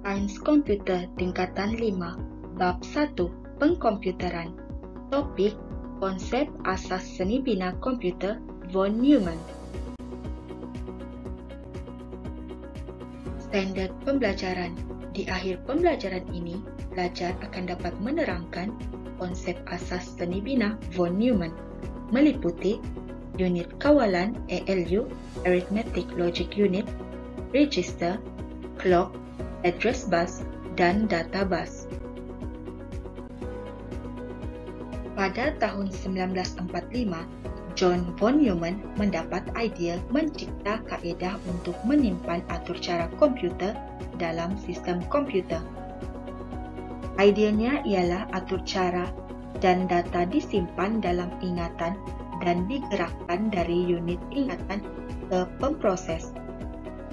Sains Komputer Tingkatan 5, Bab 1, Pengkomputeran. Topik, Konsep Asas Seni Bina Komputer von Neumann. Standard pembelajaran. Di akhir pembelajaran ini, pelajar akan dapat menerangkan konsep asas seni bina von Neumann, meliputi unit kawalan ALU, Arithmetic Logic Unit, Register, Clock, Address Bus, dan Data Bus. Pada tahun 1945, John von Neumann mendapat idea mencipta kaedah untuk menyimpan atur cara komputer dalam sistem komputer. Ideanya ialah atur cara dan data disimpan dalam ingatan dan digerakkan dari unit ingatan ke pemproses.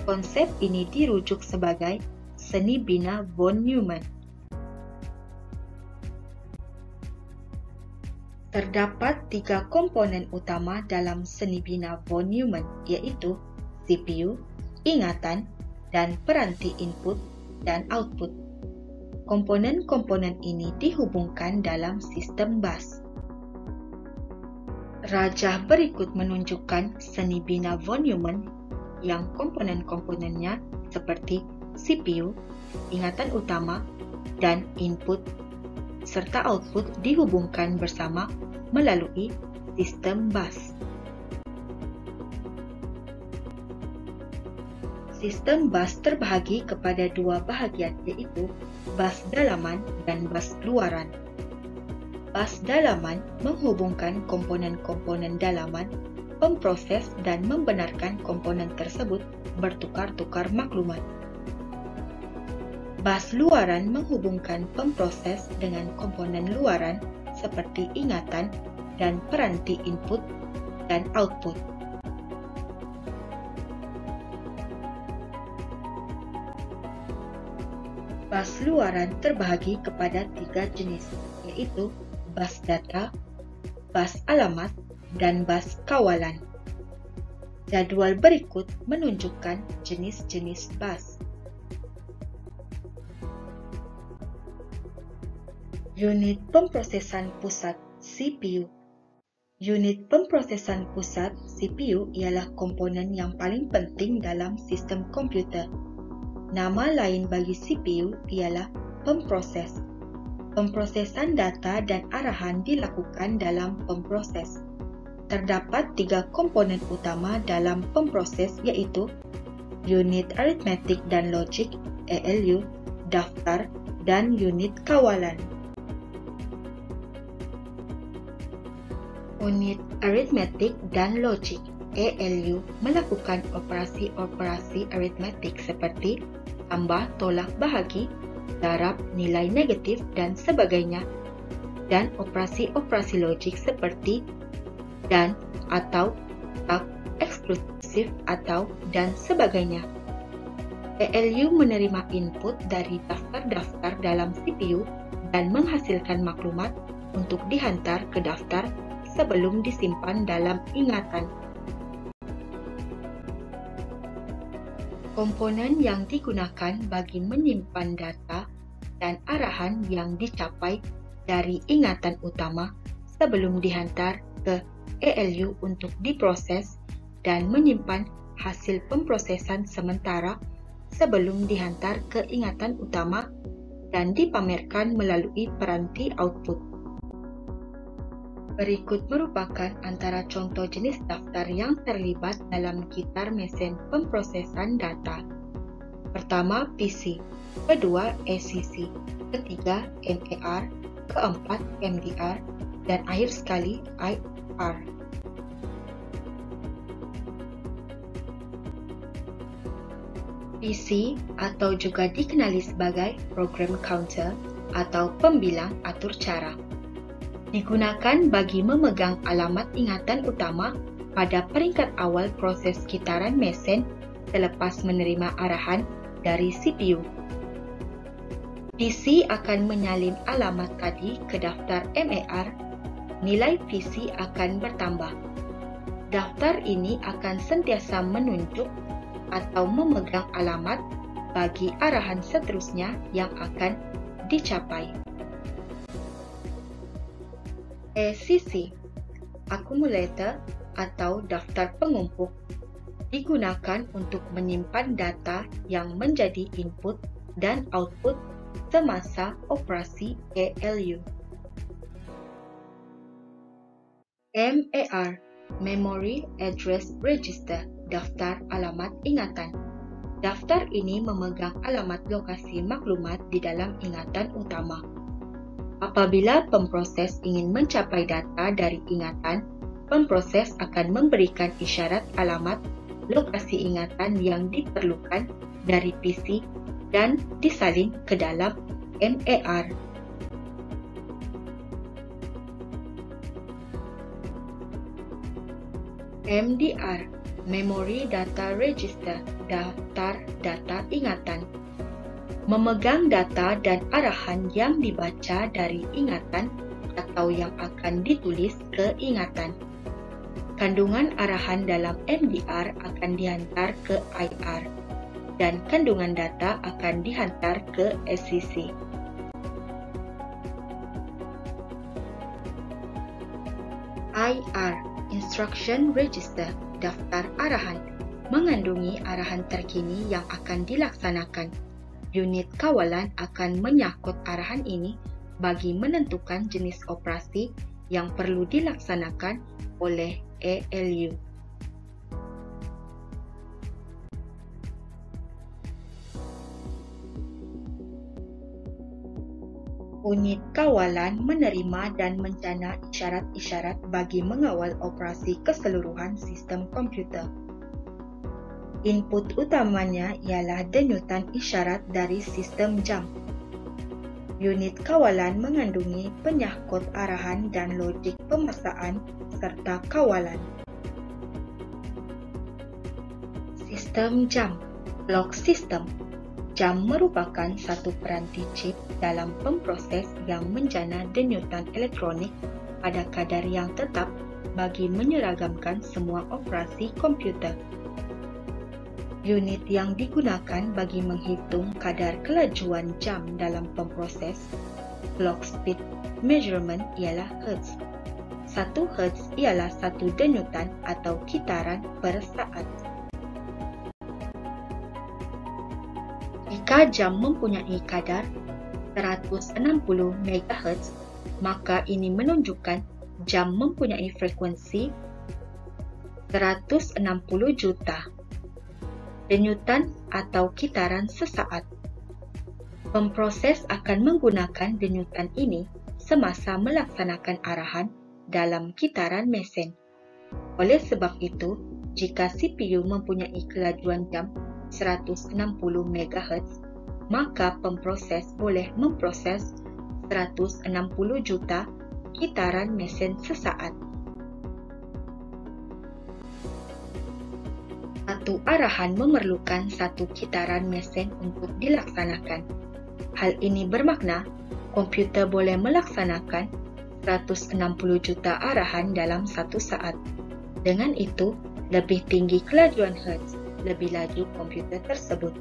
Konsep ini dirujuk sebagai seni bina von Neumann. Terdapat 3 komponen utama dalam seni bina von Neumann, yaitu CPU, ingatan, dan peranti input dan output. Komponen-komponen ini dihubungkan dalam sistem bus. Rajah berikut menunjukkan seni bina von Neumann yang komponen-komponennya seperti CPU, ingatan utama, dan input serta output dihubungkan bersama melalui sistem bus. Sistem bus terbahagi kepada 2 bahagian, yaitu bus dalaman dan bus luaran. Bus dalaman menghubungkan komponen-komponen dalaman, pemproses dan membenarkan komponen tersebut bertukar-tukar maklumat. Bus luaran menghubungkan pemproses dengan komponen luaran seperti ingatan dan peranti input dan output. Bus luaran terbahagi kepada 3 jenis, yaitu bus data, bus alamat, dan bus kawalan. Jadwal berikut menunjukkan jenis-jenis bus. Unit pemprosesan pusat CPU. Unit pemprosesan pusat CPU ialah komponen yang paling penting dalam sistem komputer. Nama lain bagi CPU ialah pemproses. Pemprosesan data dan arahan dilakukan dalam pemproses. Terdapat 3 komponen utama dalam pemproses, yaitu unit arithmetic dan logic ALU, daftar, dan unit kawalan. Unit arithmetic dan logic ALU melakukan operasi-operasi aritmetik seperti tambah, tolak, bahagi, darab, nilai negatif, dan sebagainya, dan operasi-operasi logik seperti dan, atau, tak, eksklusif, atau, dan sebagainya. ALU menerima input dari daftar-daftar dalam CPU dan menghasilkan maklumat untuk dihantar ke daftar sebelum disimpan dalam ingatan. Komponen yang digunakan bagi menyimpan data dan arahan yang dicapai dari ingatan utama sebelum dihantar ke ALU untuk diproses dan menyimpan hasil pemprosesan sementara sebelum dihantar ke ingatan utama dan dipamerkan melalui peranti output. Berikut merupakan antara contoh jenis daftar yang terlibat dalam gitar mesin pemprosesan data. Pertama, PC, kedua, ACC, ketiga, MAR, keempat, MDR, dan akhir sekali, IR. PC atau juga dikenali sebagai program counter atau pembilang atur cara. Digunakan bagi memegang alamat ingatan utama pada peringkat awal proses gitaran mesin selepas menerima arahan dari CPU. PC akan menyalin alamat tadi ke daftar MAR, nilai PC akan bertambah. Daftar ini akan sentiasa menunjuk atau memegang alamat bagi arahan seterusnya yang akan dicapai. ACC, akumulator atau daftar pengumpul, digunakan untuk menyimpan data yang menjadi input dan output semasa operasi ALU. MAR, Memory Address Register, daftar alamat ingatan. Daftar ini memegang alamat lokasi maklumat di dalam ingatan utama. Apabila pemproses ingin mencapai data dari ingatan, pemproses akan memberikan isyarat alamat lokasi ingatan yang diperlukan dari PC dan disalin ke dalam MAR. MDR, Memory Data Register, daftar data ingatan. Memegang data dan arahan yang dibaca dari ingatan atau yang akan ditulis ke ingatan. Kandungan arahan dalam MDR akan dihantar ke IR, dan kandungan data akan dihantar ke ACC. IR, Instruction Register, daftar arahan, mengandungi arahan terkini yang akan dilaksanakan. Unit kawalan akan menyangkut arahan ini bagi menentukan jenis operasi yang perlu dilaksanakan oleh ALU. Unit kawalan menerima dan mencana isyarat-isyarat bagi mengawal operasi keseluruhan sistem komputer. Input utamanya ialah denyutan isyarat dari sistem jam. Unit kawalan mengandungi penyangkut arahan dan logik pemersaan serta kawalan. Sistem jam, clock system. Jam merupakan satu peranti chip dalam pemproses yang menjana denyutan elektronik pada kadar yang tetap bagi menyeragamkan semua operasi komputer. Unit yang digunakan bagi menghitung kadar kelajuan jam dalam pemproses clock speed measurement ialah Hertz. 1 Hertz ialah satu denyutan atau kitaran per saat. Jika jam mempunyai kadar 160 MHz, maka ini menunjukkan jam mempunyai frekuensi 160 juta denyutan atau kitaran sesaat. Pemproses akan menggunakan denyutan ini semasa melaksanakan arahan dalam kitaran mesin. Oleh sebab itu, jika CPU mempunyai kelajuan jam 160 MHz, maka pemproses boleh memproses 160 juta kitaran mesin sesaat. Satu arahan memerlukan satu kitaran mesin untuk dilaksanakan. Hal ini bermakna komputer boleh melaksanakan 160 juta arahan dalam satu saat. Dengan itu, lebih tinggi kelajuan Hertz, lebih laju komputer tersebut.